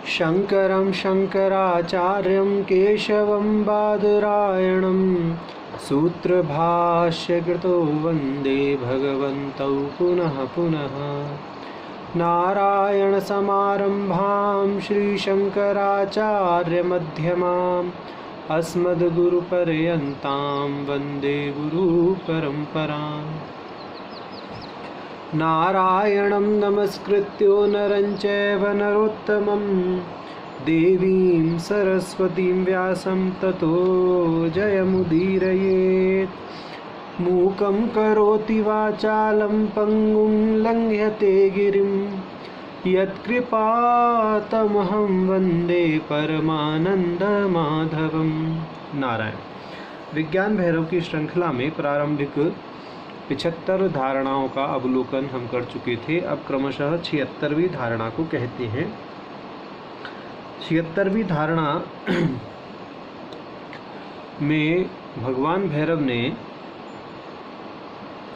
शङ्करं शङ्कराचार्यं केशवं बादरायणं सूत्रभाष्यकृतो वन्दे भगवन्तौ पुनः पुनः। नारायणसमारम्भां श्रीशङ्कराचार्यमध्यमाम् अस्मद्गुरुपर्यन्तां वन्दे गुरुपरम्पराम्। नारायणं नमस्कृत्यो नरं चैव नरोत्तमं देवीं सरस्वतीं व्यासं ततो जयमुदीरयेत्। मूकं करोति वाचालं पङ्गुं लङ्घ्यते गिरिं यत्कृपातमहं वन्दे परमानन्दमाधवं। नारायण। विज्ञान भैरव की श्रृंखला में प्रारंभिक 75 धारणाओं का अवलोकन हम कर चुके थे। अब क्रमशः 76वीं धारणा को कहते हैं। 76वीं धारणा में भगवान भैरव ने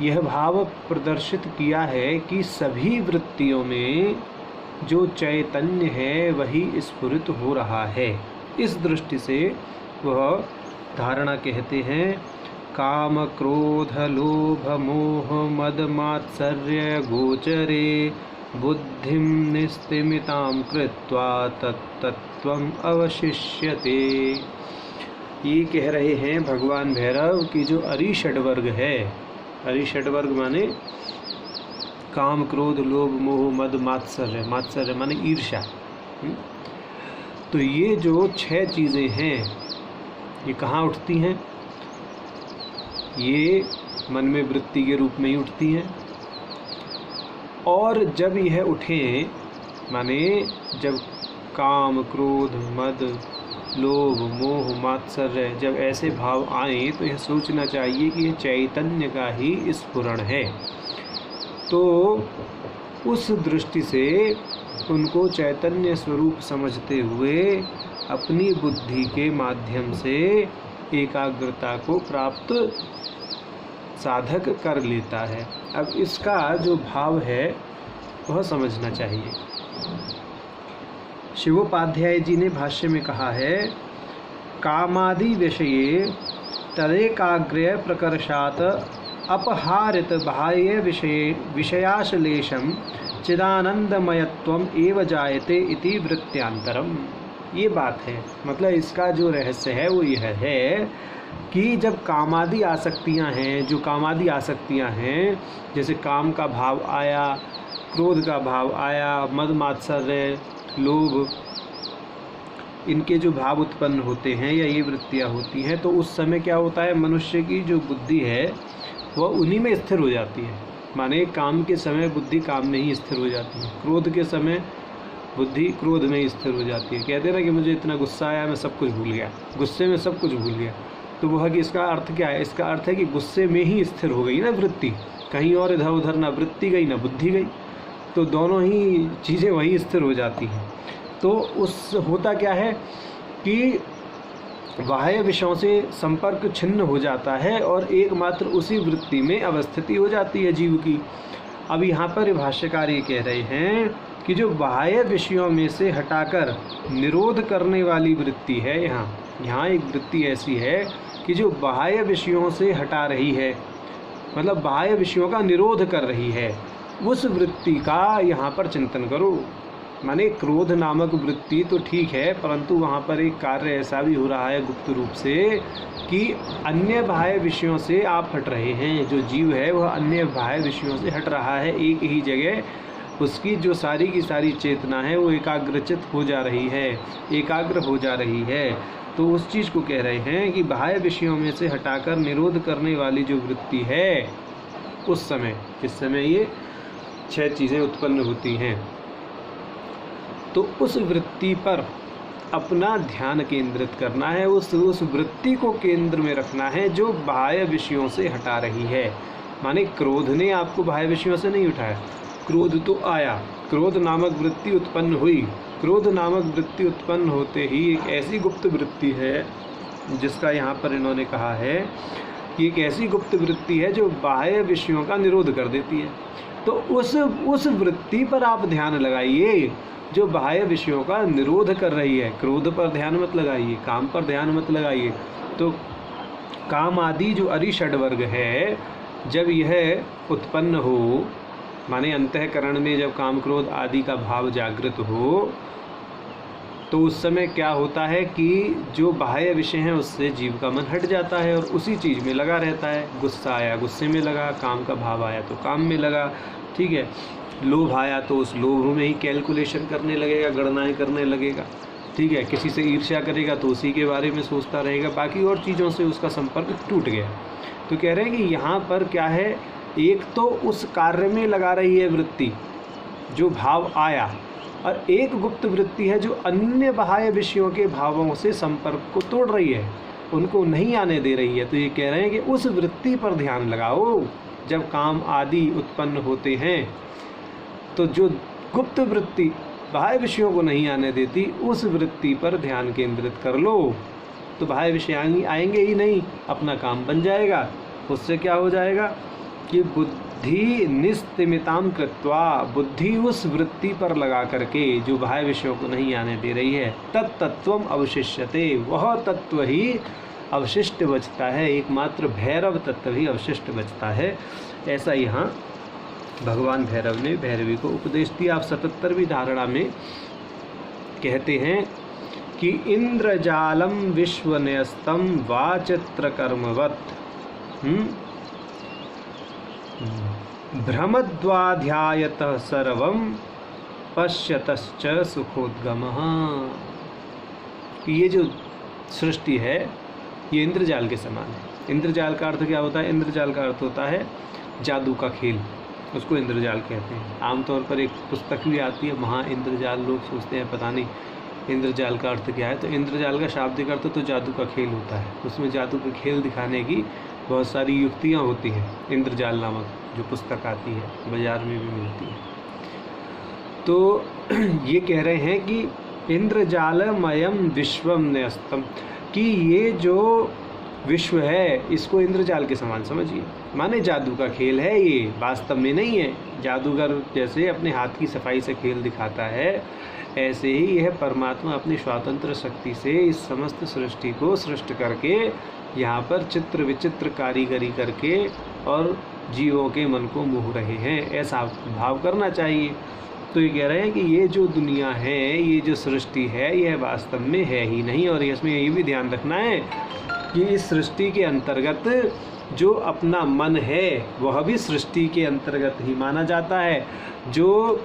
यह भाव प्रदर्शित किया है कि सभी वृत्तियों में जो चैतन्य है वही स्फुरित हो रहा है। इस दृष्टि से वह धारणा कहते हैं, काम क्रोध लोभ मोह मद मात्सर्य गोचरे बुद्धिं निस्तिमितां कृत्वा तत्तत्त्वम् अवशिष्यते। ये कह रहे हैं भगवान भैरव कि जो अरिषड्वर्ग है, अरिषड्वर्ग माने काम क्रोध लोभ मोह मद मात्सर्य, मात्सर्य माने ईर्ष्या। तो ये जो 6 चीज़ें हैं ये कहाँ उठती हैं? ये मन में वृत्ति के रूप में ही उठती हैं। और जब यह उठें, माने जब काम क्रोध मद लोभ मोह मात्सर्य जब ऐसे भाव आए तो यह सोचना चाहिए कि यह चैतन्य का ही स्फुरण है। तो उस दृष्टि से उनको चैतन्य स्वरूप समझते हुए अपनी बुद्धि के माध्यम से एकाग्रता को प्राप्त साधक कर लेता है। अब इसका जो भाव है वह समझना चाहिए। शिवोपाध्याय जी ने भाष्य में कहा है, कामादि विषये तदेकाग्र्य प्रकर्षात् अपहारित बाह्य विषयाश्लेषम चिदानंदमयत्वम एव जायते इति वृत्त्यांतरम। ये बात है। मतलब इसका जो रहस्य है वो यह है कि जब कामादि आसक्तियां हैं, जो कामादि आसक्तियां हैं, जैसे काम का भाव आया, क्रोध का भाव आया, मद मात्सर्य लोभ, इनके जो भाव उत्पन्न होते हैं या ये वृत्तियां होती हैं, तो उस समय क्या होता है, मनुष्य की जो बुद्धि है वह उन्हीं में स्थिर हो जाती है। माने काम के समय बुद्धि काम में ही स्थिर हो जाती है, क्रोध के समय बुद्धि क्रोध में ही स्थिर हो जाती है। कहते हैं ना कि मुझे इतना गुस्सा आया, मैं सब कुछ भूल गया, गुस्से में सब कुछ भूल गया। तो वह कि इसका अर्थ क्या है? इसका अर्थ है कि गुस्से में ही स्थिर हो गई ना वृत्ति, कहीं और इधर उधर ना वृत्ति गई ना बुद्धि गई, तो दोनों ही चीज़ें वहीं स्थिर हो जाती हैं। तो उस होता क्या है कि बाह्य विषयों से संपर्क छिन्न हो जाता है और एकमात्र उसी वृत्ति में अवस्थिति हो जाती है जीव की। अब यहाँ पर भाष्यकार ये कह रहे हैं कि जो बाह्य विषयों में से हटाकर निरोध करने वाली वृत्ति है, यहाँ एक वृत्ति ऐसी है कि जो बाह्य विषयों से हटा रही है, मतलब बाह्य विषयों का निरोध कर रही है, उस वृत्ति का यहाँ पर चिंतन करो। माने क्रोध नामक वृत्ति तो ठीक है, परंतु वहाँ पर एक कार्य ऐसा भी हो रहा है गुप्त रूप से कि अन्य बाह्य विषयों से आप हट रहे हैं। जो जीव है वह अन्य बाह्य विषयों से हट रहा है, एक ही जगह उसकी जो सारी की सारी चेतना है वो एकाग्रचित हो जा रही है, एकाग्र हो जा रही है। तो उस चीज़ को कह रहे हैं कि बाह्य विषयों में से हटाकर निरोध करने वाली जो वृत्ति है, उस समय जिस समय ये 6 चीज़ें उत्पन्न होती हैं, तो उस वृत्ति पर अपना ध्यान केंद्रित करना है, उस वृत्ति को केंद्र में रखना है जो बाह्य विषयों से हटा रही है। माने क्रोध ने आपको बाह्य विषयों से नहीं उठाया, क्रोध तो आया, क्रोध नामक वृत्ति उत्पन्न हुई, क्रोध नामक वृत्ति उत्पन्न होते ही एक ऐसी गुप्त वृत्ति है जिसका यहाँ पर इन्होंने कहा है कि एक ऐसी गुप्त वृत्ति है जो बाह्य विषयों का निरोध कर देती है। तो उस वृत्ति पर आप ध्यान लगाइए जो बाह्य विषयों का निरोध कर रही है। क्रोध पर ध्यान मत लगाइए, काम पर ध्यान मत लगाइए। तो काम आदि जो अरिषड वर्ग है, जब यह उत्पन्न हो, माने अंतःकरण में जब काम क्रोध आदि का भाव जागृत हो, तो उस समय क्या होता है कि जो बाह्य विषय हैं उससे जीव का मन हट जाता है और उसी चीज़ में लगा रहता है। गुस्सा आया गुस्से में लगा, काम का भाव आया तो काम में लगा, ठीक है। लोभ आया तो उस लोभ में ही कैलकुलेशन करने लगेगा, गणनाएं करने लगेगा, ठीक है। किसी से ईर्ष्या करेगा तो उसी के बारे में सोचता रहेगा, बाकी और चीज़ों से उसका संपर्क टूट गया। तो कह रहे हैं कि यहाँ पर क्या है, एक तो उस कार्य में लगा रही है वृत्ति जो भाव आया, और एक गुप्त वृत्ति है जो अन्य बाह्य विषयों के भावों से संपर्क को तोड़ रही है, उनको नहीं आने दे रही है। तो ये कह रहे हैं कि उस वृत्ति पर ध्यान लगाओ। जब काम आदि उत्पन्न होते हैं तो जो गुप्त वृत्ति बाह्य विषयों को नहीं आने देती, उस वृत्ति पर ध्यान केंद्रित कर लो, तो बाह्य विषय आएंगे ही नहीं, अपना काम बन जाएगा। उससे क्या हो जाएगा कि बुद्धि निस्तिमिताम कृत्वा, बुद्धि उस वृत्ति पर लगा करके जो बाह्य विषयों को नहीं आने दे रही है, तत्तत्वम अवशिष्यते, वह तत्व ही अवशिष्ट बचता है, एकमात्र भैरव तत्व ही अवशिष्ट बचता है। ऐसा यहाँ भगवान भैरव ने भैरवी को उपदेश दिया। आप 77वीं धारणा में कहते हैं कि इंद्रजालम विश्वन्यस्तम वाचित्रकर्मवत् भ्रमद्वाध्यायतः सर्वं पश्यतश्च सुखोद्गमः। ये जो सृष्टि है ये इंद्रजाल के समान है। इंद्रजाल का अर्थ क्या होता है? इंद्रजाल का अर्थ होता है जादू का खेल, उसको इंद्रजाल कहते हैं। आमतौर पर एक पुस्तक भी आती है महा इंद्रजाल, लोग सोचते हैं पता नहीं इंद्रजाल का अर्थ क्या है। तो इंद्रजाल का शाब्दिक अर्थ तो जादू का खेल होता है, उसमें जादू का खेल दिखाने की बहुत सारी युक्तियाँ होती हैं। इंद्रजाल नामक जो पुस्तक आती है, बाज़ार में भी मिलती है। तो ये कह रहे हैं कि इंद्रजालमयम विश्वम न्यस्तम, कि ये जो विश्व है इसको इंद्रजाल के समान समझिए, माने जादू का खेल है। ये वास्तव में नहीं है। जादूगर जैसे अपने हाथ की सफाई से खेल दिखाता है, ऐसे ही यह परमात्मा अपनी स्वतंत्र शक्ति से इस समस्त सृष्टि को सृष्ट करके यहाँ पर चित्र विचित्र कारीगरी करके और जीवों के मन को मोह रहे हैं, ऐसा भाव करना चाहिए। तो ये कह रहे हैं कि ये जो दुनिया है, ये जो सृष्टि है, यह वास्तव में है ही नहीं। और इसमें ये भी ध्यान रखना है कि इस सृष्टि के अंतर्गत जो अपना मन है वह भी सृष्टि के अंतर्गत ही माना जाता है, जो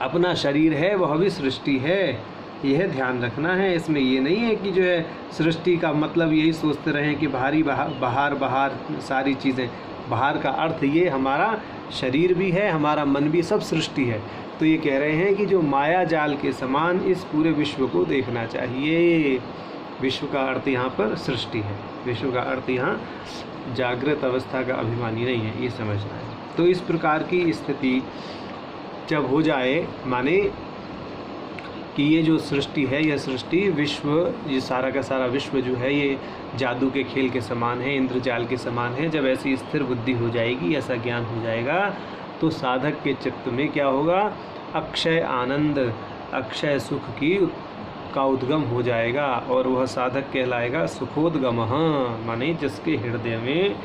अपना शरीर है वह भी सृष्टि है। यह ध्यान रखना है। इसमें ये नहीं है कि जो है सृष्टि का मतलब यही सोचते रहें कि बाहर सारी चीज़ें। बाहर का अर्थ ये हमारा शरीर भी है, हमारा मन भी, सब सृष्टि है। तो ये कह रहे हैं कि जो माया जाल के समान इस पूरे विश्व को देखना चाहिए। विश्व का अर्थ यहाँ पर सृष्टि है, विश्व का अर्थ यहाँ जागृत अवस्था का अभिमानी नहीं है, ये समझना है। तो इस प्रकार की स्थिति जब हो जाए, माने कि ये जो सृष्टि है, यह सृष्टि विश्व, ये सारा का सारा विश्व जो है ये जादू के खेल के समान है, इंद्रजाल के समान है। जब ऐसी स्थिर बुद्धि हो जाएगी, ऐसा ज्ञान हो जाएगा, तो साधक के चित्त में क्या होगा? अक्षय आनंद, अक्षय सुख का उद्गम हो जाएगा, और वह साधक कहलाएगा सुखोद्गम, माने जिसके हृदय में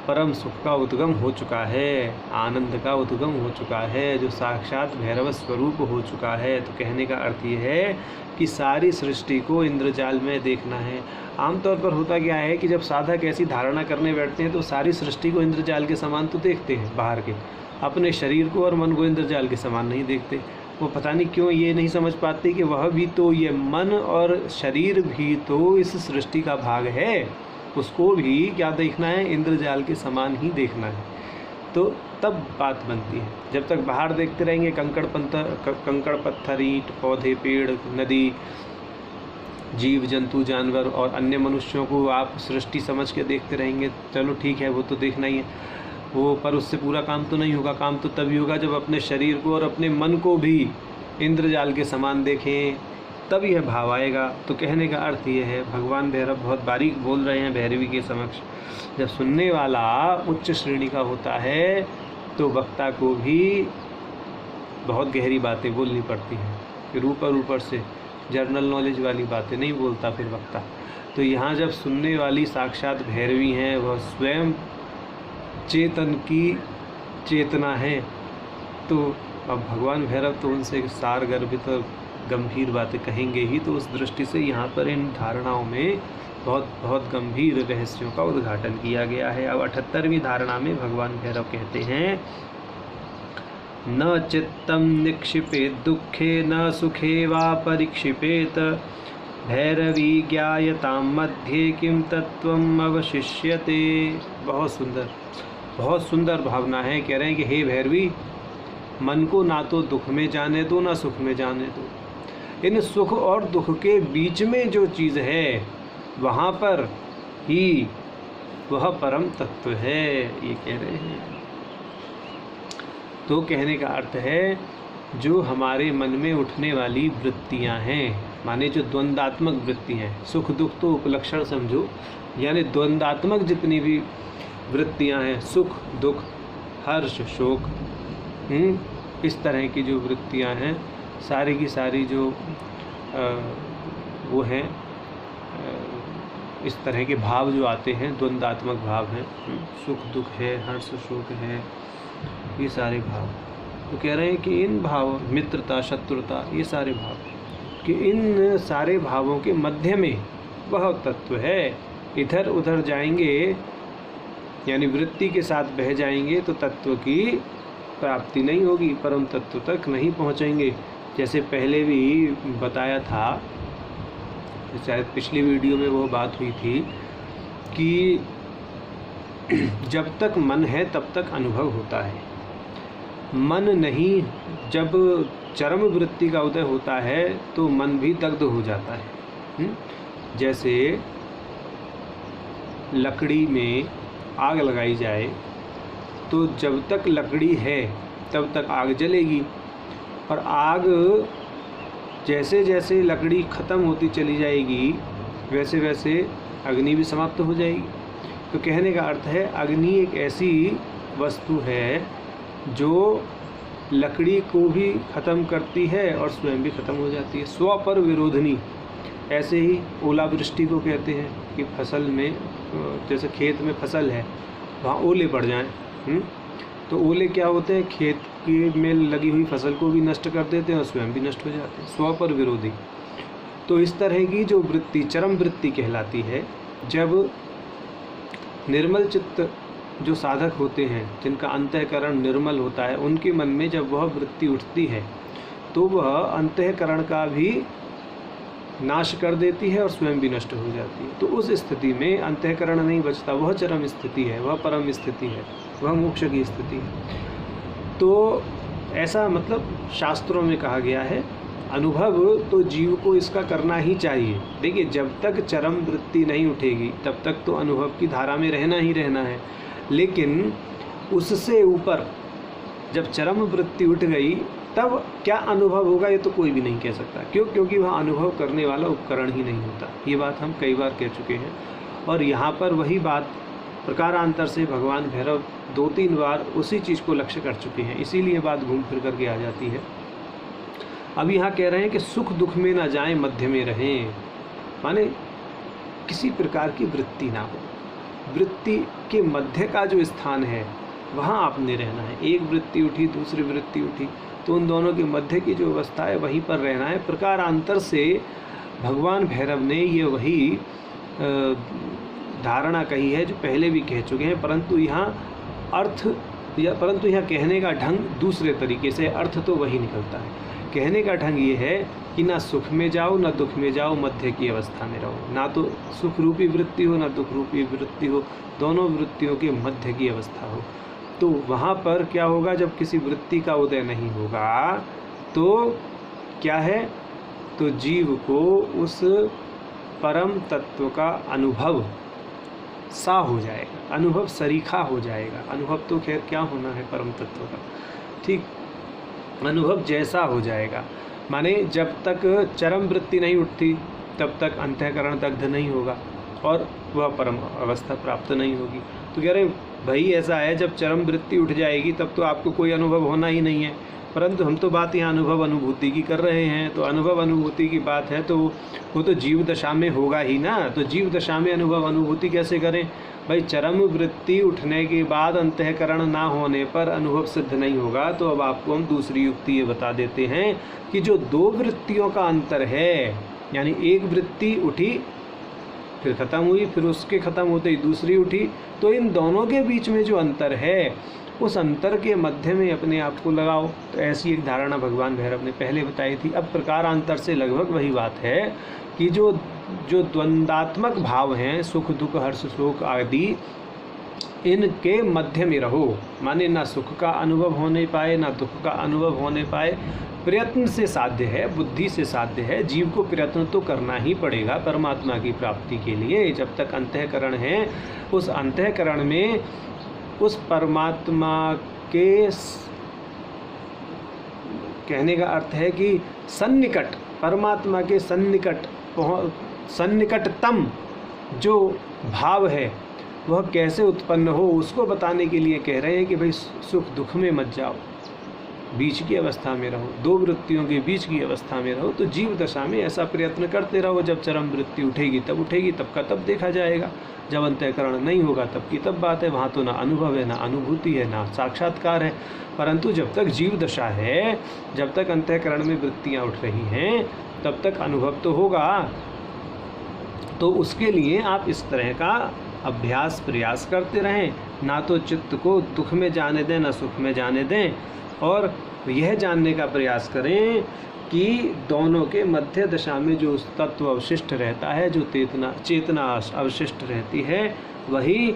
परम सुख का उद्गम हो चुका है, आनंद का उद्गम हो चुका है, जो साक्षात भैरव स्वरूप हो चुका है। तो कहने का अर्थ ये है कि सारी सृष्टि को इंद्रजाल में देखना है। आमतौर पर होता क्या है कि जब साधक ऐसी धारणा करने बैठते हैं तो सारी सृष्टि को इंद्रजाल के समान तो देखते हैं बाहर के, अपने शरीर को और मन को इंद्रजाल के समान नहीं देखते। वो पता नहीं क्यों ये नहीं समझ पाते कि वह भी तो, ये मन और शरीर भी तो इस सृष्टि का भाग है, उसको भी क्या देखना है? इंद्रजाल के समान ही देखना है। तो तब बात बनती है। जब तक बाहर देखते रहेंगे कंकड़ पत्थर, ईंट, पौधे, पेड़, नदी, जीव जंतु, जानवर और अन्य मनुष्यों को आप सृष्टि समझ के देखते रहेंगे, चलो ठीक है, वो तो देखना ही है वो, पर उससे पूरा काम तो नहीं होगा। काम तो तभी होगा जब अपने शरीर को और अपने मन को भी इंद्रजाल के समान देखें, तब यह भाव आएगा। तो कहने का अर्थ ये है, भगवान भैरव बहुत बारीक बोल रहे हैं भैरवी के समक्ष। जब सुनने वाला उच्च श्रेणी का होता है तो वक्ता को भी बहुत गहरी बातें बोलनी पड़ती हैं। फिर ऊपर ऊपर से जर्नल नॉलेज वाली बातें नहीं बोलता फिर वक्ता। तो यहाँ जब सुनने वाली साक्षात भैरवी हैं, वह स्वयं चेतन की चेतना है, तो अब भगवान भैरव तो उनसे सारगर्भित और गंभीर बातें कहेंगे ही। तो उस दृष्टि से यहाँ पर इन धारणाओं में बहुत बहुत गंभीर रहस्यों का उद्घाटन किया गया है। अब 78वीं धारणा में भगवान भैरव कहते हैं, न चित्तं निक्षिपेत दुखे न सुखे वा परिक्षिपेत भैरवी ज्ञायतां मध्ये किं तत्वम् अवशिष्यते। बहुत सुंदर भावना है। कह रहे हैं कि हे भैरवी, मन को ना तो दुख में जाने दो ना सुख में जाने दो। इन सुख और दुख के बीच में जो चीज़ है वहाँ पर ही वह परम तत्व है, ये कह रहे हैं। तो कहने का अर्थ है, जो हमारे मन में उठने वाली वृत्तियाँ हैं, माने जो द्वंद्वात्मक वृत्ति हैं, सुख दुख तो उपलक्षण समझो, यानी द्वंद्वात्मक जितनी भी वृत्तियाँ हैं, सुख दुख हर्ष शोक, इस तरह की जो वृत्तियाँ हैं, सारी की सारी जो वो हैं, इस तरह के भाव जो आते हैं, द्वंद्वात्मक भाव हैं, सुख दुख है, हर्ष शोक है, ये सारे भाव। तो कह रहे हैं कि इन भाव, मित्रता शत्रुता, ये सारे भाव, कि इन सारे भावों के मध्य में वह तत्व है। इधर उधर जाएंगे, यानी वृत्ति के साथ बह जाएंगे तो तत्व की प्राप्ति नहीं होगी, परम तत्व तक नहीं पहुँचेंगे। जैसे पहले भी बताया था, शायद पिछली वीडियो में वो बात हुई थी कि जब तक मन है तब तक अनुभव होता है, मन नहीं, जब चरम वृत्ति का उदय होता है तो मन भी दग्ध हो जाता है। जैसे लकड़ी में आग लगाई जाए तो जब तक लकड़ी है तब तक आग जलेगी, और आग जैसे जैसे लकड़ी ख़त्म होती चली जाएगी वैसे वैसे अग्नि भी समाप्त हो जाएगी। तो कहने का अर्थ है, अग्नि एक ऐसी वस्तु है जो लकड़ी को भी ख़त्म करती है और स्वयं भी ख़त्म हो जाती है, स्व पर विरोधनी। ऐसे ही ओलावृष्टि को कहते हैं कि फसल में, जैसे खेत में फसल है, वहाँ ओले पड़ जाएं, तो ओले क्या होते हैं, खेत की में लगी हुई फसल को भी नष्ट कर देते हैं और स्वयं भी नष्ट हो जाते हैं, स्व पर विरोधी। तो इस तरह की जो वृत्ति चरम वृत्ति कहलाती है, जब निर्मल चित्त जो साधक होते हैं, जिनका अंतःकरण निर्मल होता है, उनके मन में जब वह वृत्ति उठती है तो वह अंतःकरण का भी नाश कर देती है और स्वयं भी नष्ट हो जाती है। तो उस स्थिति में अंतःकरण नहीं बचता, वह चरम स्थिति है, वह परम स्थिति है, वह मोक्ष की स्थिति है। तो ऐसा मतलब शास्त्रों में कहा गया है। अनुभव तो जीव को इसका करना ही चाहिए। देखिए, जब तक चरम वृत्ति नहीं उठेगी तब तक तो अनुभव की धारा में रहना ही रहना है, लेकिन उससे ऊपर जब चरम वृत्ति उठ गई तब क्या अनुभव होगा ये तो कोई भी नहीं कह सकता। क्यों? क्योंकि वह अनुभव करने वाला उपकरण ही नहीं होता। ये बात हम कई बार कह चुके हैं, और यहाँ पर वही बात प्रकारांतर से भगवान भैरव 2-3 बार उसी चीज़ को लक्ष्य कर चुके हैं, इसीलिए बात घूम फिर करके आ जाती है। अब यहाँ कह रहे हैं कि सुख दुख में ना जाएं, मध्य में रहें, माने किसी प्रकार की वृत्ति ना हो, वृत्ति के मध्य का जो स्थान है वहाँ आपने रहना है। एक वृत्ति उठी, दूसरी वृत्ति उठी, तो उन दोनों के मध्य की जो अवस्था है वहीं पर रहना है। प्रकारांतर से भगवान भैरव ने ये वही धारणा कही है जो पहले भी कह चुके हैं, परंतु यहाँ कहने का ढंग दूसरे तरीके से, अर्थ तो वही निकलता है। कहने का ढंग ये है कि ना सुख में जाओ ना दुख में जाओ, मध्य की अवस्था में रहो। ना तो सुख रूपी वृत्ति हो ना दुख रूपी वृत्ति हो, दोनों वृत्तियों के मध्य की अवस्था हो। तो वहाँ पर क्या होगा, जब किसी वृत्ति का उदय नहीं होगा तो क्या है, तो जीव को उस परम तत्व का अनुभव सा हो जाएगा, अनुभव सरीखा हो जाएगा। अनुभव तो खैर क्या होना है परम तत्व का, ठीक, अनुभव जैसा हो जाएगा। माने जब तक चरम वृत्ति नहीं उठती तब तक अंतःकरण दग्ध नहीं होगा और वह परम अवस्था प्राप्त नहीं होगी। तो कह रहे भाई ऐसा है, जब चरम वृत्ति उठ जाएगी तब तो आपको कोई अनुभव होना ही नहीं है, परंतु हम तो बात यहाँ अनुभव अनुभूति की कर रहे हैं। तो अनुभव अनुभूति की बात है तो वो तो जीव दशा में होगा ही ना। तो जीव दशा में अनुभव अनुभूति कैसे करें भाई? चरम वृत्ति उठने के बाद अंतःकरण ना होने पर अनुभव सिद्ध नहीं होगा। तो अब आपको हम दूसरी युक्ति ये बता देते हैं कि जो दो वृत्तियों का अंतर है, यानी एक वृत्ति उठी फिर ख़त्म हुई, फिर उसके ख़त्म होते ही दूसरी उठी, तो इन दोनों के बीच में जो अंतर है उस अंतर के मध्य में अपने आप को लगाओ। तो ऐसी एक धारणा भगवान भैरव ने पहले बताई थी। अब प्रकारांतर से लगभग वही बात है कि जो द्वंदात्मक भाव हैं, सुख दुख हर्ष शोक आदि, इनके मध्य में रहो। माने ना सुख का अनुभव होने पाए ना दुख का अनुभव होने पाए। प्रयत्न से साध्य है, बुद्धि से साध्य है। जीव को प्रयत्न तो करना ही पड़ेगा परमात्मा की प्राप्ति के लिए। जब तक अंतःकरण है, उस अंतःकरण में उस परमात्मा के कहने का अर्थ है कि सन्निकट, परमात्मा के सन्निकटतम जो भाव है वह कैसे उत्पन्न हो, उसको बताने के लिए कह रहे हैं कि भाई सुख दुख में मत जाओ, बीच की अवस्था में रहो, दो वृत्तियों के बीच की अवस्था में रहो। तो जीव दशा में ऐसा प्रयत्न करते रहो। जब चरम वृत्ति उठेगी, तब का तब देखा जाएगा। जब अंतःकरण नहीं होगा तब की तब बात है। वहाँ तो ना अनुभव है, ना अनुभूति है, ना साक्षात्कार है। परंतु जब तक जीव दशा है, जब तक अंतःकरण में वृत्तियाँ उठ रही हैं, तब तक अनुभव तो होगा। तो उसके लिए आप इस तरह का अभ्यास प्रयास करते रहें। ना तो चित्त को दुख में जाने दें, ना सुख में जाने दें, और यह जानने का प्रयास करें कि दोनों के मध्य दशा में जो तत्व अवशिष्ट रहता है, जो चेतना अवशिष्ट रहती है, वही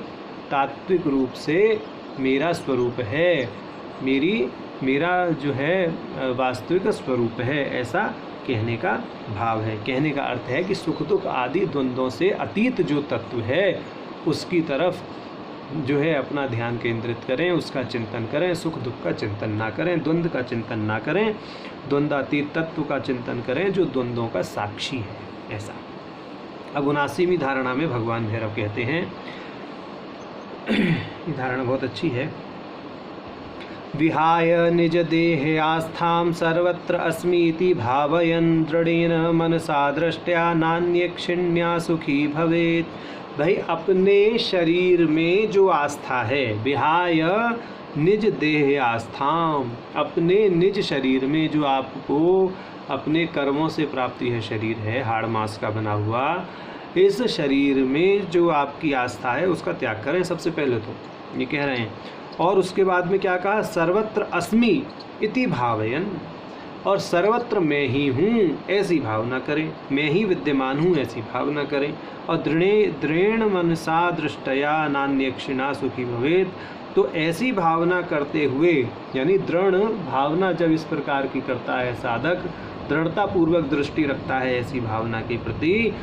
तात्विक रूप से मेरा स्वरूप है, मेरा जो है वास्तविक स्वरूप है। ऐसा कहने का भाव है। कहने का अर्थ है कि सुख दुख आदि द्वंद्वों से अतीत जो तत्व है उसकी तरफ जो है अपना ध्यान केंद्रित करें, उसका चिंतन करें। सुख दुख का चिंतन ना करें, द्वंद्व का चिंतन ना करें, द्वंद्वातीत तत्व का चिंतन करें जो द्वंद्वों का साक्षी है। ऐसा अब 79वीं धारणा में भगवान भैरव कहते हैं, ये धारणा बहुत अच्छी है। विहाय निज देह आस्थां सर्वत्र अस्मीति भावयन् दृढ़ेन मनसा दृष्ट्या नान्यक्षिण्या सुखी भवेत्। भाई अपने शरीर में जो आस्था है, विहाय निज देह आस्थां, अपने निज शरीर में जो आपको अपने कर्मों से प्राप्ति है, शरीर है हाड़ मांस का बना हुआ, इस शरीर में जो आपकी आस्था है उसका त्याग करें सबसे पहले तो, ये कह रहे हैं। और उसके बाद में क्या कहा? सर्वत्र अस्मि इति भावयन्, और सर्वत्र मैं ही हूँ ऐसी भावना करें, मैं ही विद्यमान हूँ ऐसी भावना करें। और दृढ़ मनसा दृष्टया नान्यक्षिणा सुखी भवेत्, तो ऐसी भावना करते हुए, यानी दृढ़ भावना जब इस प्रकार की करता है साधक, दृढ़ता पूर्वक दृष्टि रखता है ऐसी भावना के प्रति,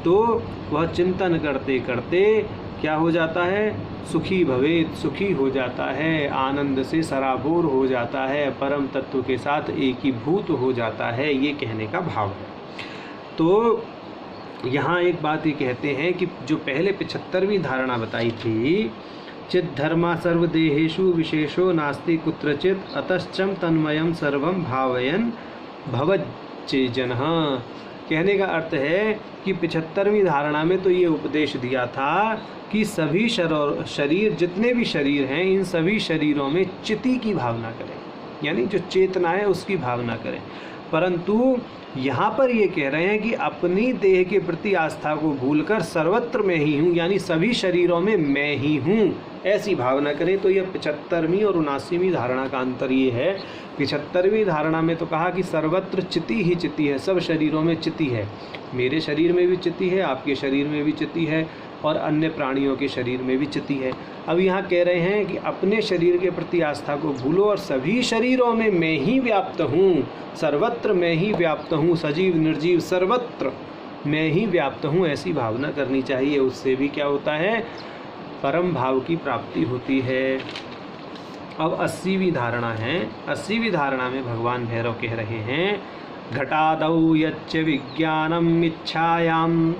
तो वह चिंतन करते करते क्या हो जाता है? सुखी भवेत्, सुखी हो जाता है, आनंद से सराबोर हो जाता है, परम तत्व के साथ एकीभूत हो जाता है। ये कहने का भाव है। तो यहाँ एक बात ये कहते हैं कि जो पहले 75वीं धारणा बताई थी, चित् धर्मा सर्वदेहेषु विशेषो नास्ति कुत्रचित् अतश्चम तन्मयम सर्वम भावयन् भवच्चेजनः। कहने का अर्थ है कि 75वीं धारणा में तो ये उपदेश दिया था कि सभी शरीर, जितने भी शरीर हैं, इन सभी शरीरों में चिति की भावना करें, यानी जो चेतना है उसकी भावना करें। परंतु यहाँ पर ये कह रहे हैं कि अपनी देह के प्रति आस्था को भूलकर सर्वत्र मैं ही हूँ, यानी सभी शरीरों में मैं ही हूँ, ऐसी भावना करें। तो यह 75वीं और 79वीं धारणा का अंतर ये है। 75वीं धारणा में तो कहा कि सर्वत्र चिति ही चिति है, सब शरीरों में चिति है, मेरे शरीर में भी चिति है, आपके शरीर में भी चिति है, और अन्य प्राणियों के शरीर में भी चिति है। अब यहाँ कह रहे हैं कि अपने शरीर के प्रति आस्था को भूलो और सभी शरीरों में मैं ही व्याप्त हूँ, सर्वत्र मैं ही व्याप्त हूँ, सजीव निर्जीव सर्वत्र मैं ही व्याप्त हूँ, ऐसी भावना करनी चाहिए। उससे भी क्या होता है? परम भाव की प्राप्ति होती है। अब 80वीं धारणा है। 80वीं धारणा में भगवान भैरव कह रहे हैं, घटादौ यच्च विज्ञानम इच्छायाम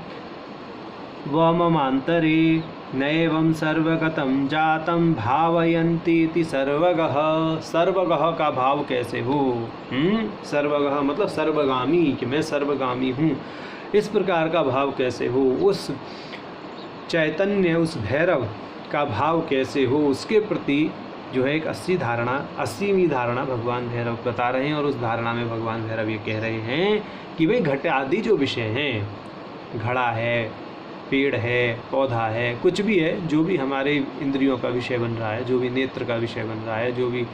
वममांतरे नैवं सर्वगतं जातं भावयन्ति इति सर्वगः। सर्वगः का भाव कैसे हो? सर्वगः मतलब सर्वगामी, कि मैं सर्वगामी हूँ, इस प्रकार का भाव कैसे हो? उस चैतन्य, उस भैरव का भाव कैसे हो, उसके प्रति जो है एक 80वीं धारणा भगवान भैरव बता रहे हैं। और उस धारणा में भगवान भैरव ये कह रहे हैं कि भाई घट आदि जो विषय हैं, घड़ा है, पेड़ है, पौधा है, कुछ भी है, जो भी हमारे इंद्रियों का विषय बन रहा है, जो भी नेत्र का विषय बन रहा है, जो भी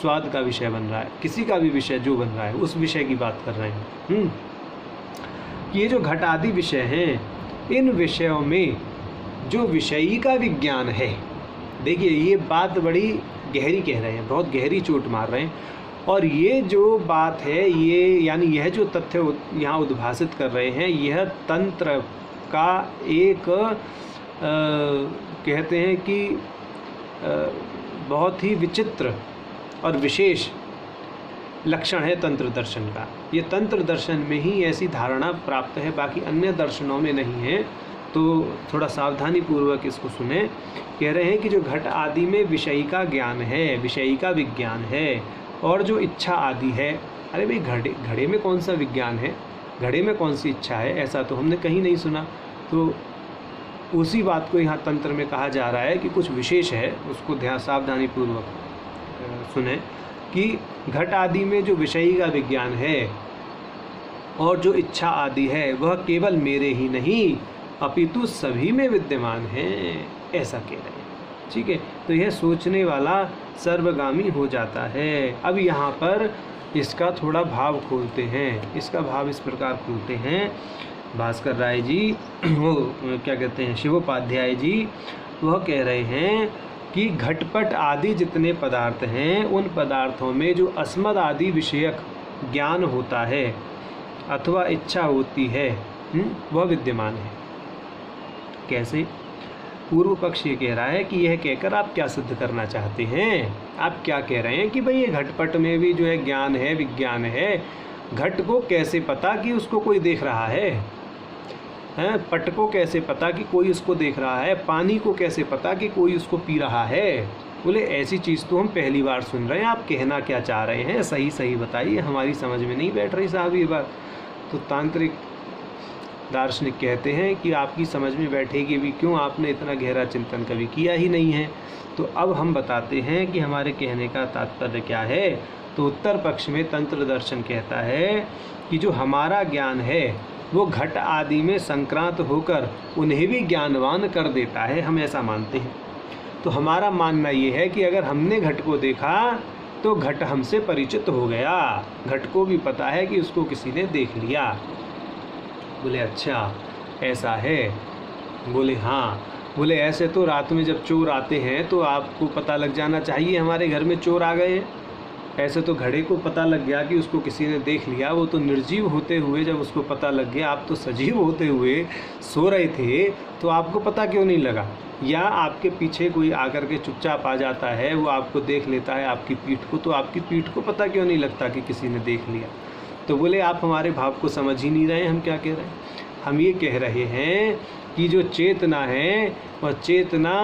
स्वाद का विषय बन रहा है, किसी का भी विषय जो बन रहा है, उस विषय की बात कर रहे हैं। ये जो घट आदि विषय हैं, इन विषयों में जो विषयी का विज्ञान है, देखिए ये बात बड़ी गहरी कह रहे हैं, बहुत गहरी चोट मार रहे हैं। और ये जो बात है, ये यानी यह जो तथ्य यहाँ उद्भासित कर रहे हैं, यह तंत्र का एक कहते हैं कि बहुत ही विचित्र और विशेष लक्षण है तंत्र दर्शन का। ये तंत्र दर्शन में ही ऐसी धारणा प्राप्त है, बाकी अन्य दर्शनों में नहीं है। तो थोड़ा सावधानी पूर्वक इसको सुने। कह रहे हैं कि जो घट आदि में विषयी का ज्ञान है, विषयी का विज्ञान है, और जो इच्छा आदि है, अरे भाई घड़े में कौन सा विज्ञान है, घड़े में कौन सी इच्छा है, ऐसा तो हमने कहीं नहीं सुना। तो उसी बात को यहाँ तंत्र में कहा जा रहा है कि कुछ विशेष है, उसको सावधानी पूर्वक सुने कि घट आदि में जो विषयी का विज्ञान है और जो इच्छा आदि है, वह केवल मेरे ही नहीं अपितु सभी में विद्यमान है, ऐसा कह रहे हैं। ठीक है, तो यह सोचने वाला सर्वगामी हो जाता है। अब यहाँ पर इसका थोड़ा भाव खोलते हैं। इसका भाव इस प्रकार खोलते हैं भास्कर राय जी, वो क्या कहते हैं, शिवोपाध्याय जी, वह कह रहे हैं कि घटपट आदि जितने पदार्थ हैं, उन पदार्थों में जो अस्मद आदि विषयक ज्ञान होता है अथवा इच्छा होती है, वह विद्यमान है। कैसे? पूर्व पक्ष ये कह रहा है कि यह कहकर आप क्या सिद्ध करना चाहते हैं? आप क्या कह रहे हैं कि भाई ये घटपट में भी जो है ज्ञान है, विज्ञान है। घट को कैसे पता कि उसको कोई देख रहा है? पट को कैसे पता कि कोई उसको देख रहा है? पानी को कैसे पता कि कोई उसको पी रहा है? बोले ऐसी चीज़ तो हम पहली बार सुन रहे हैं। आप कहना क्या चाह रहे हैं? सही सही बताइए, हमारी समझ में नहीं बैठ रही साहब ये बात। तो तांत्रिक दार्शनिक कहते हैं कि आपकी समझ में बैठेगी भी क्यों, आपने इतना गहरा चिंतन कभी किया ही नहीं है। तो अब हम बताते हैं कि हमारे कहने का तात्पर्य क्या है। तो उत्तर पक्ष में तंत्र दर्शन कहता है कि जो हमारा ज्ञान है वो घट आदि में संक्रांत होकर उन्हें भी ज्ञानवान कर देता है, हम ऐसा मानते हैं। तो हमारा मानना ये है कि अगर हमने घट को देखा तो घट हमसे परिचित हो गया, घट को भी पता है कि उसको किसी ने देख लिया। बोले अच्छा ऐसा है? बोले हाँ। बोले ऐसे तो रात में जब चोर आते हैं तो आपको पता लग जाना चाहिए हमारे घर में चोर आ गए। ऐसे तो घड़े को पता लग गया कि उसको किसी ने देख लिया, वो तो निर्जीव होते हुए जब उसको पता लग गया, आप तो सजीव होते हुए सो रहे थे, तो आपको पता क्यों नहीं लगा? या आपके पीछे कोई आकर के चुपचाप आ जाता है, वो आपको देख लेता है आपकी पीठ को, तो आपकी पीठ को पता क्यों नहीं लगता कि किसी ने देख लिया? तो बोले आप हमारे भाव को समझ ही नहीं रहे। हम क्या कह रहे हैं? हम ये कह रहे हैं कि जो चेतना है वह चेतना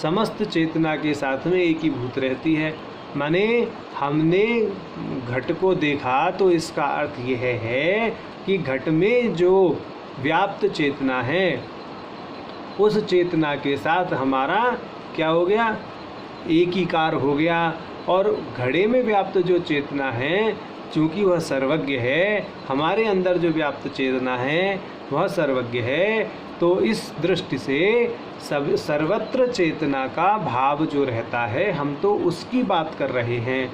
समस्त चेतना के साथ में एकीभूत रहती है। माने हमने घट को देखा तो इसका अर्थ यह है कि घट में जो व्याप्त चेतना है उस चेतना के साथ हमारा क्या हो गया? एकीकार हो गया। और घड़े में व्याप्त जो चेतना है, चूँकि वह सर्वज्ञ है, हमारे अंदर जो व्याप्त चेतना है वह सर्वज्ञ है। तो इस दृष्टि से सर्वत्र चेतना का भाव जो रहता है, हम तो उसकी बात कर रहे हैं।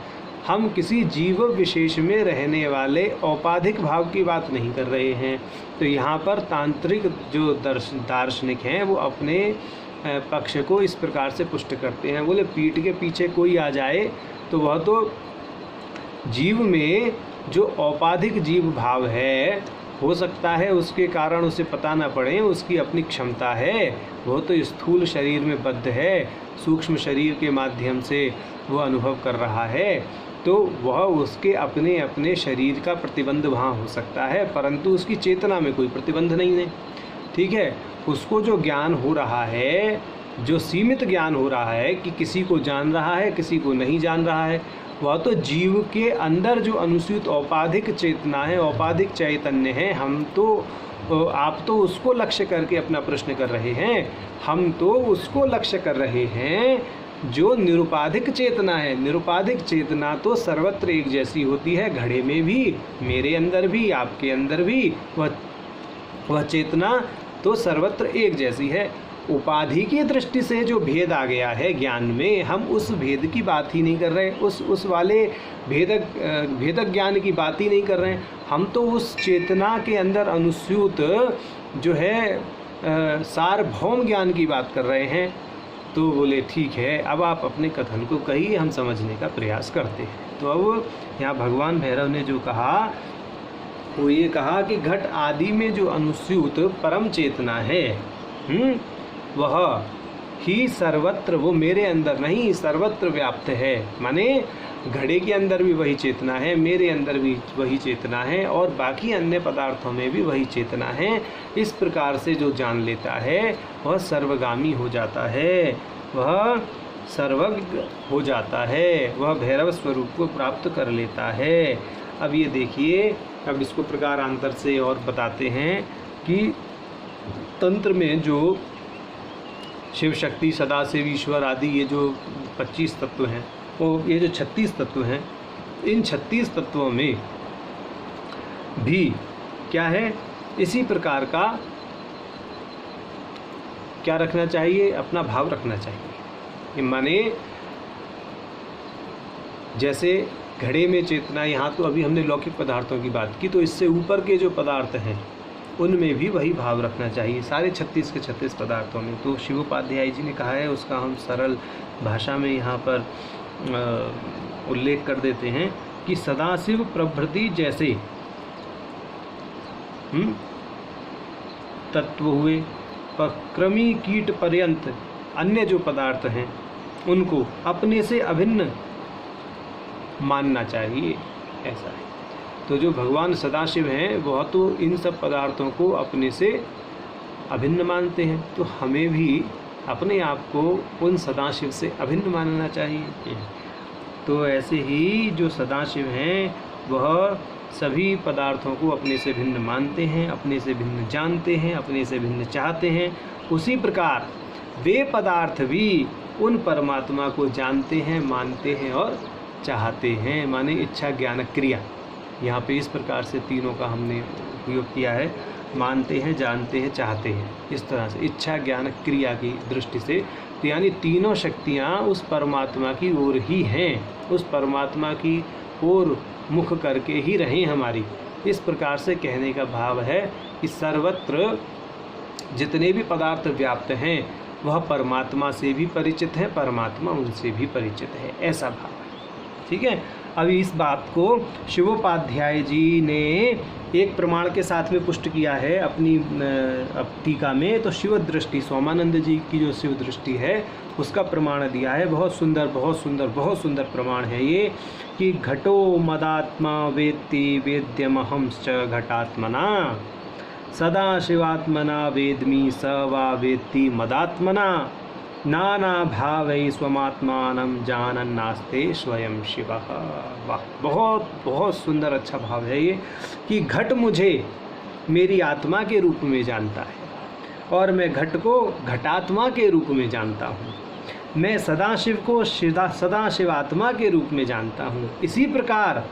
हम किसी जीव विशेष में रहने वाले औपाधिक भाव की बात नहीं कर रहे हैं। तो यहाँ पर तांत्रिक जो दार्शनिक हैं वो अपने पक्ष को इस प्रकार से पुष्ट करते हैं। बोले पीठ के पीछे कोई आ जाए तो वह तो जीव में जो औपाधिक जीव भाव है, हो सकता है उसके कारण उसे पता ना पड़े, उसकी अपनी क्षमता है, वो तो स्थूल शरीर में बद्ध है, सूक्ष्म शरीर के माध्यम से वह अनुभव कर रहा है। तो वह उसके अपने अपने शरीर का प्रतिबंध वहाँ हो सकता है, परंतु उसकी चेतना में कोई प्रतिबंध नहीं है। ठीक है, उसको जो ज्ञान हो रहा है जो सीमित ज्ञान हो रहा है कि किसी को जान रहा है किसी को नहीं जान रहा है, वह तो जीव के अंदर जो अनुसूत औपाधिक चेतना है, औपाधिक चैतन्य है, हम तो आप तो उसको लक्ष्य करके अपना प्रश्न कर रहे हैं, हम तो उसको लक्ष्य कर रहे हैं जो निरुपाधिक चेतना है। निरुपाधिक चेतना तो सर्वत्र एक जैसी होती है, घड़े में भी, मेरे अंदर भी, आपके अंदर भी, वह चेतना तो सर्वत्र एक जैसी है। उपाधि की दृष्टि से जो भेद आ गया है ज्ञान में, हम उस भेद की बात ही नहीं कर रहे, उस वाले भेदक ज्ञान की बात ही नहीं कर रहे हैं। हम तो उस चेतना के अंदर अनुस्यूत जो है सार्वभौम ज्ञान की बात कर रहे हैं। तो बोले ठीक है, अब आप अपने कथन को कहिए, हम समझने का प्रयास करते हैं। तो अब यहाँ भगवान भैरव ने जो कहा वो ये कहा कि घट आदि में जो अनुस्यूत परम चेतना है, वह ही सर्वत्र, वो मेरे अंदर नहीं सर्वत्र व्याप्त है। माने घड़े के अंदर भी वही चेतना है, मेरे अंदर भी वही चेतना है, और बाकी अन्य पदार्थों में भी वही चेतना है। इस प्रकार से जो जान लेता है वह सर्वगामी हो जाता है, वह सर्वज्ञ हो जाता है, वह भैरव स्वरूप को प्राप्त कर लेता है। अब ये देखिए, अब इसको प्रकारांतर से और बताते हैं कि तंत्र में जो शिव शक्ति सदाशिव ईश्वर आदि ये जो 25 तत्व हैं, वो ये जो 36 तत्व हैं, इन 36 तत्वों में भी क्या है, इसी प्रकार का क्या रखना चाहिए, अपना भाव रखना चाहिए। माने जैसे घड़े में चेतना, यहाँ तो अभी हमने लौकिक पदार्थों की बात की, तो इससे ऊपर के जो पदार्थ हैं उनमें भी वही भाव रखना चाहिए, सारे 36 के 36 पदार्थों में। तो शिवोपाध्याय जी ने कहा है, उसका हम सरल भाषा में यहाँ पर उल्लेख कर देते हैं कि सदाशिव प्रभृति जैसे तत्व हुए, पर क्रमी कीट पर्यंत अन्य जो पदार्थ हैं उनको अपने से अभिन्न मानना चाहिए, ऐसा है। तो जो भगवान सदाशिव हैं वह तो इन सब पदार्थों को अपने से अभिन्न मानते हैं, तो हमें भी अपने आप को उन सदाशिव से अभिन्न मानना चाहिए। तो ऐसे ही जो सदाशिव हैं वह सभी पदार्थों को अपने से भिन्न मानते हैं, अपने से भिन्न जानते हैं, अपने से भिन्न चाहते हैं। उसी प्रकार वे पदार्थ भी उन परमात्मा को जानते हैं, मानते हैं और चाहते हैं। माने इच्छा ज्ञान क्रिया, यहाँ पे इस प्रकार से तीनों का हमने उपयोग किया है, मानते हैं, जानते हैं, चाहते हैं, इस तरह से इच्छा ज्ञान क्रिया की दृष्टि से। तो यानी तीनों शक्तियाँ उस परमात्मा की ओर ही हैं, उस परमात्मा की ओर मुख करके ही रहें हमारी। इस प्रकार से कहने का भाव है कि सर्वत्र जितने भी पदार्थ व्याप्त हैं वह परमात्मा से भी परिचित है, परमात्मा उनसे भी परिचित है, ऐसा भाव है। ठीक है। अभी इस बात को शिवोपाध्याय जी ने एक प्रमाण के साथ में पुष्ट किया है अपनी टीका में। तो शिव दृष्टि, सोमानंद जी की जो शिव दृष्टि है उसका प्रमाण दिया है। बहुत सुंदर, बहुत सुंदर, बहुत सुंदर प्रमाण है ये कि घटो मदात्मा वेत्ति वेद्यमहंश्च घटात्मना, सदा शिवात्मना वेद्मि स वा वेत्ति मदात्मना, नाना भावै स्वमात्मानं जानन्नास्ते स्वयं शिवः। वाह, बहुत बहुत सुंदर अच्छा भाव है ये कि घट मुझे मेरी आत्मा के रूप में जानता है और मैं घट को घटात्मा के रूप में जानता हूँ। मैं सदाशिव को सदाशिव आत्मा के रूप में जानता हूँ। इसी प्रकार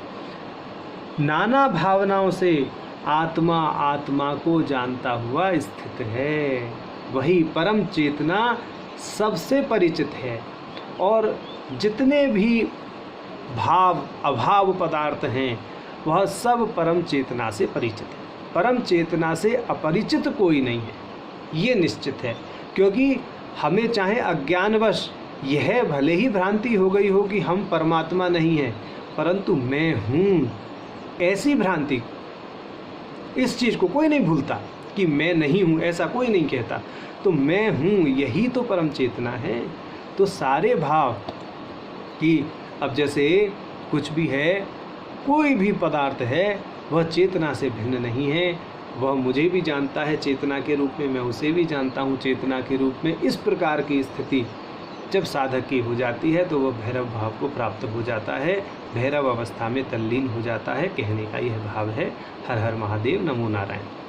नाना भावनाओं से आत्मा आत्मा को जानता हुआ स्थित है। वही परम चेतना सबसे परिचित है और जितने भी भाव अभाव पदार्थ हैं वह सब परम चेतना से परिचित है। परम चेतना से अपरिचित कोई नहीं है, ये निश्चित है। क्योंकि हमें चाहे अज्ञानवश यह भले ही भ्रांति हो गई हो कि हम परमात्मा नहीं हैं, परंतु मैं हूँ, ऐसी भ्रांति, इस चीज़ को कोई नहीं भूलता कि मैं नहीं हूँ, ऐसा कोई नहीं कहता। तो मैं हूँ, यही तो परम चेतना है। तो सारे भाव कि अब जैसे कुछ भी है, कोई भी पदार्थ है, वह चेतना से भिन्न नहीं है। वह मुझे भी जानता है चेतना के रूप में, मैं उसे भी जानता हूँ चेतना के रूप में। इस प्रकार की स्थिति जब साधक की हो जाती है तो वह भैरव भाव को प्राप्त हो जाता है, भैरव अवस्था में तल्लीन हो जाता है। कहने का यह भाव है। हर हर महादेव, नमो नारायण।